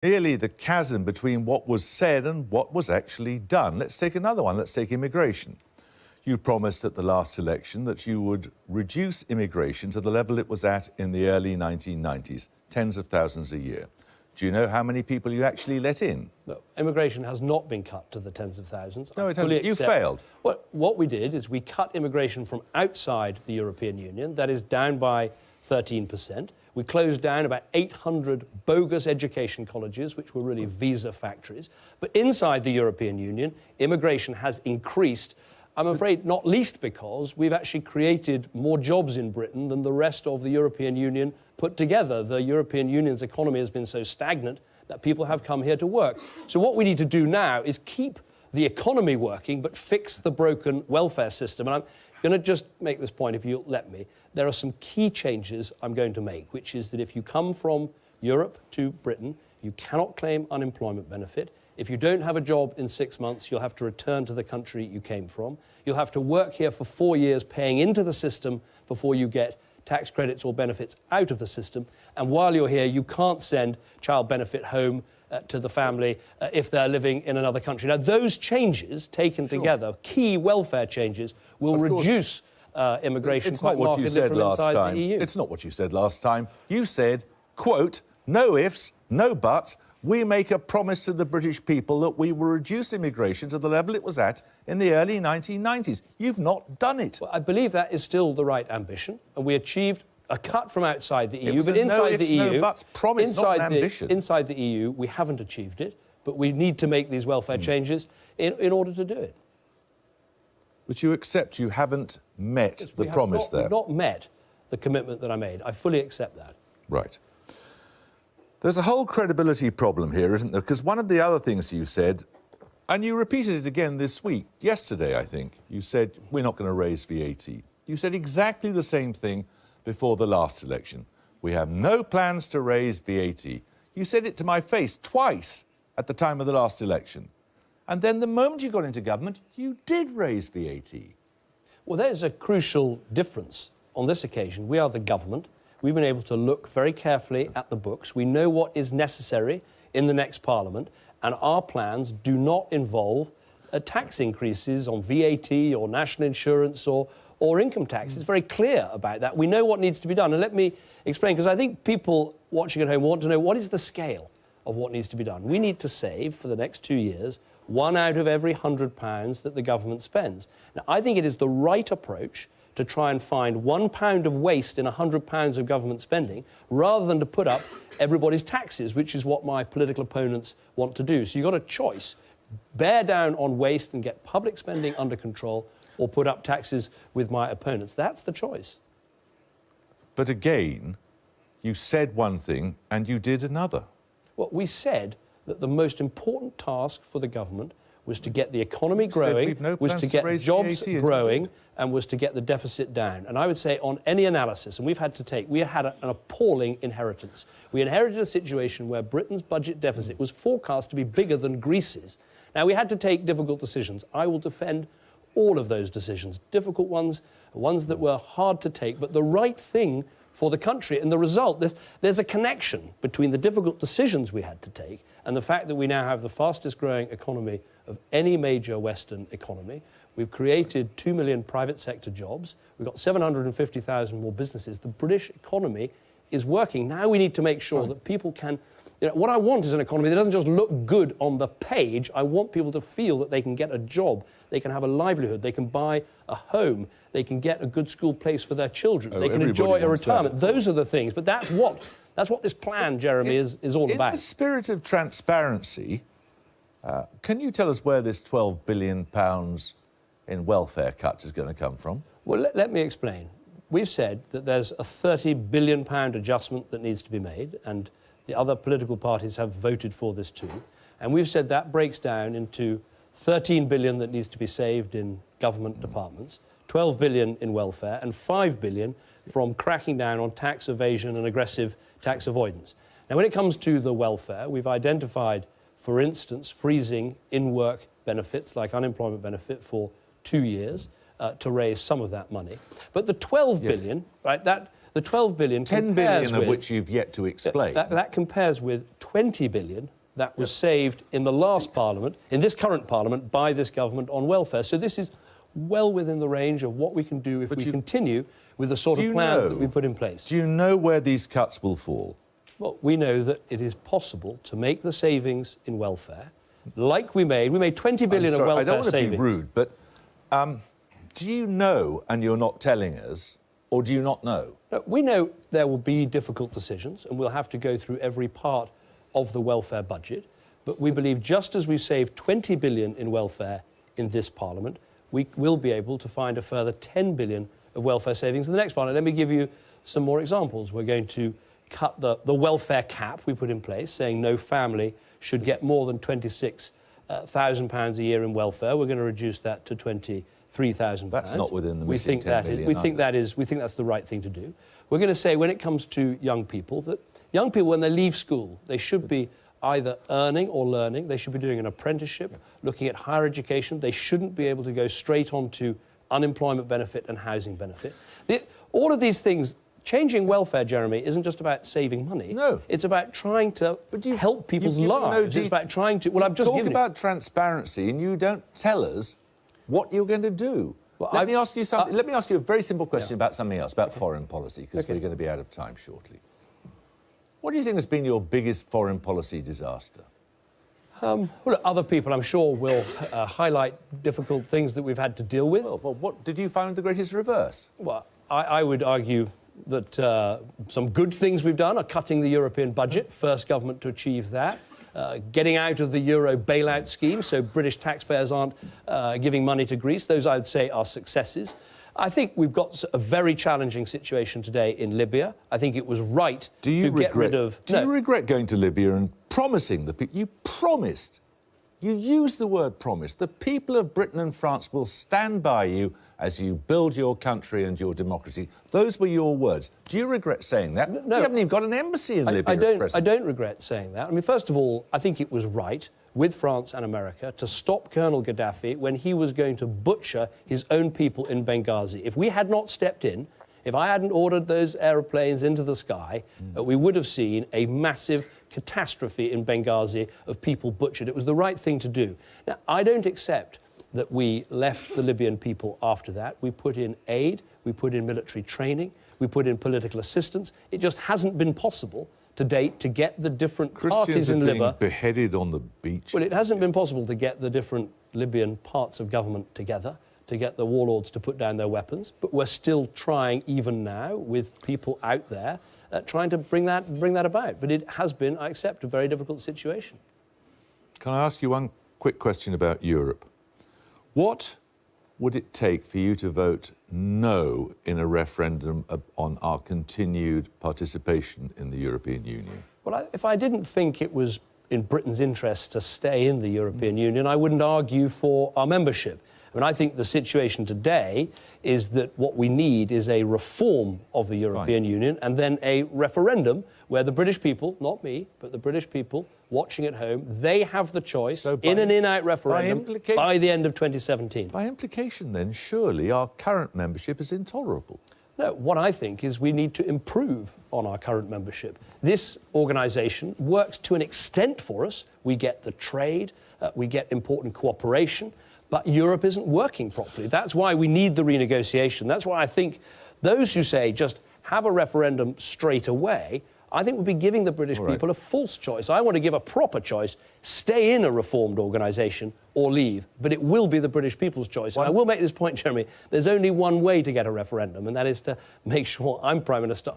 Merely the chasm between what was said and what was actually done. Let's take another one. Let's take immigration. You promised at the last election that you would reduce immigration to the level it was at in the early 1990s, tens of thousands a year. Do you know how many people you actually let in? No, immigration has not been cut to the tens of thousands. No, it hasn't. You failed. Well, what we did is we cut immigration from outside the European Union. That is down by 13%. We closed down about 800 bogus education colleges, which were really visa factories. But inside the European Union, immigration has increased, I'm afraid not least because we've actually created more jobs in Britain than the rest of the European Union put together. The European Union's economy has been so stagnant that people have come here to work. So what we need to do now is keep the economy working, but fix the broken welfare system. And I'm going to just make this point, if you'll let me. There are some key changes I'm going to make, which is that if you come from Europe to Britain, you cannot claim unemployment benefit. If you don't have a job in 6 months, you'll have to return to the country you came from. You'll have to work here for 4 years, paying into the system before you get tax credits or benefits out of the system. And while you're here, you can't send child benefit home to the family if they're living in another country. Now, those changes, taken together, key welfare changes, will reduce immigration quite markedly from inside the EU. It's not what you said last time. You said, quote, no ifs, no buts. We make a promise to the British people that we will reduce immigration to the level it was at in the early 1990s. You've not done it. Well, I believe that is still the right ambition, and we achieved a cut from outside the EU, it was but a inside the EU, no buts promise, not an ambition. Inside the EU, we haven't achieved it, but we need to make these welfare changes in order to do it. But you accept you haven't met the promise there. We've not met the commitment that I made. I fully accept that. Right. There's a whole credibility problem here, isn't there? Because one of the other things you said, and you repeated it again this week, yesterday, I think, you said, we're not going to raise VAT. You said exactly the same thing before the last election. We have no plans to raise VAT. You said it to my face twice at the time of the last election. And then the moment you got into government, you did raise VAT. Well, there's a crucial difference on this occasion. We are the government. We've been able to look very carefully at the books. We know what is necessary in the next Parliament, and our plans do not involve tax increases on VAT or national insurance or income tax. It's very clear about that. We know what needs to be done. And let me explain, because I think people watching at home want to know what is the scale of what needs to be done. We need to save, for the next 2 years, 1 out of every £100 that the government spends. Now, I think it is the right approach to try and find £1 of waste in £100 of government spending, rather than to put up everybody's taxes, which is what my political opponents want to do. So you've got a choice. Bear down on waste and get public spending under control, or put up taxes with my opponents. That's the choice. But again, you said one thing and you did another. Well, we said that the most important task for the government was to get the economy growing, was to get jobs growing, and was to get the deficit down. And I would say on any analysis, and we had an appalling inheritance. We inherited a situation where Britain's budget deficit was forecast to be bigger than Greece's. Now, we had to take difficult decisions. I will defend all of those decisions, difficult ones, ones that were hard to take, but the right thing for the country. And the result, there's a connection between the difficult decisions we had to take and the fact that we now have the fastest growing economy of any major Western economy. We've created 2 million private sector jobs. We've got 750,000 more businesses. The British economy is working. Now we need to make sure that people can... what I want is an economy that doesn't just look good on the page. I want people to feel that they can get a job, they can have a livelihood, they can buy a home, they can get a good school place for their children, they can enjoy a retirement. Those are the things. But that's what this plan, Jeremy, is all about. In the spirit of transparency, can you tell us where this £12 billion in welfare cuts is going to come from? Well, let me explain. We've said that there's a £30 billion adjustment that needs to be made, and the other political parties have voted for this too. And we've said that breaks down into 13 billion that needs to be saved in government departments, 12 billion in welfare, and 5 billion from cracking down on tax evasion and aggressive tax avoidance. Now, when it comes to the welfare, we've identified, for instance, freezing in-work benefits like unemployment benefit for 2 years to raise some of that money. But the 12 billion, right, The 12 billion 10 billion of which you've yet to explain. That compares with 20 billion that was saved in the last Parliament, in this current Parliament, by this government on welfare. So this is well within the range of what we can do if we continue with the sort of plans that we put in place. Do you know where these cuts will fall? Well, we know that it is possible to make the savings in welfare like we made 20 billion of welfare savings. I don't want to be rude, but do you know and you're not telling us, or do you not know? No, we know there will be difficult decisions and we'll have to go through every part of the welfare budget, but we believe just as we've saved 20 billion in welfare in this Parliament, we will be able to find a further 10 billion of welfare savings in the next Parliament. Let me give you some more examples. We're going to cut the welfare cap we put in place, saying no family should get more than £26,000 a year in welfare. We're going to reduce that to £23,000. That's not within the missing 10 billion. We think that's the right thing to do. We're going to say when it comes to young people, that young people, when they leave school, they should be either earning or learning. They should be doing an apprenticeship, looking at higher education. They shouldn't be able to go straight on to unemployment benefit and housing benefit. All of these things. Changing welfare, Jeremy, isn't just about saving money. No. It's about trying to help people's lives. It's about trying to... Well, I've just talk about transparency and you don't tell us what you're going to do. Well, let me ask you something. Let me ask you a very simple question about something else, about foreign policy, because we're going to be out of time shortly. What do you think has been your biggest foreign policy disaster? Well, look, other people, I'm sure, will highlight difficult things that we've had to deal with. Well, what did you find the greatest reverse? Well, I would argue that some good things we've done are cutting the European budget, first government to achieve that, getting out of the euro bailout scheme so British taxpayers aren't giving money to Greece. Those, I would say, are successes. I think we've got a very challenging situation today in Libya. I think it was right to get rid of... Do you regret going to Libya and promising the people... You promised. You used the word promise. The people of Britain and France will stand by you as you build your country and your democracy. Those were your words. Do you regret saying that? No. You haven't even got an embassy in Libya at present. I don't regret saying that. I mean, first of all, I think it was right with France and America to stop Colonel Gaddafi when he was going to butcher his own people in Benghazi. If we had not stepped in, if I hadn't ordered those aeroplanes into the sky, we would have seen a massive catastrophe in Benghazi of people butchered. It was the right thing to do. Now, I don't accept that we left the Libyan people after that. We put in aid, we put in military training, we put in political assistance. It just hasn't been possible to date to get the different parties in Libya... beheaded on the beach. Well, it hasn't been possible to get the different Libyan parts of government together, to get the warlords to put down their weapons, but we're still trying, even now, with people out there, trying to bring that about. But it has been, I accept, a very difficult situation. Can I ask you one quick question about Europe? What would it take for you to vote no in a referendum on our continued participation in the European Union? Well, if I didn't think it was in Britain's interest to stay in the European Union, I wouldn't argue for our membership. I mean, I think the situation today is that what we need is a reform of the European Union and then a referendum where the British people, not me, but the British people watching at home, they have the choice in an in-out referendum by the end of 2017. By implication, then, surely our current membership is intolerable. No, what I think is we need to improve on our current membership. This organisation works to an extent for us. We get the trade, we get important cooperation, but Europe isn't working properly. That's why we need the renegotiation. That's why I think those who say just have a referendum straight away, I think we'll be giving the British people a false choice. I want to give a proper choice, stay in a reformed organisation or leave, but it will be the British people's choice. And I will make this point, Jeremy, there's only one way to get a referendum, and that is to make sure I'm Prime Minister.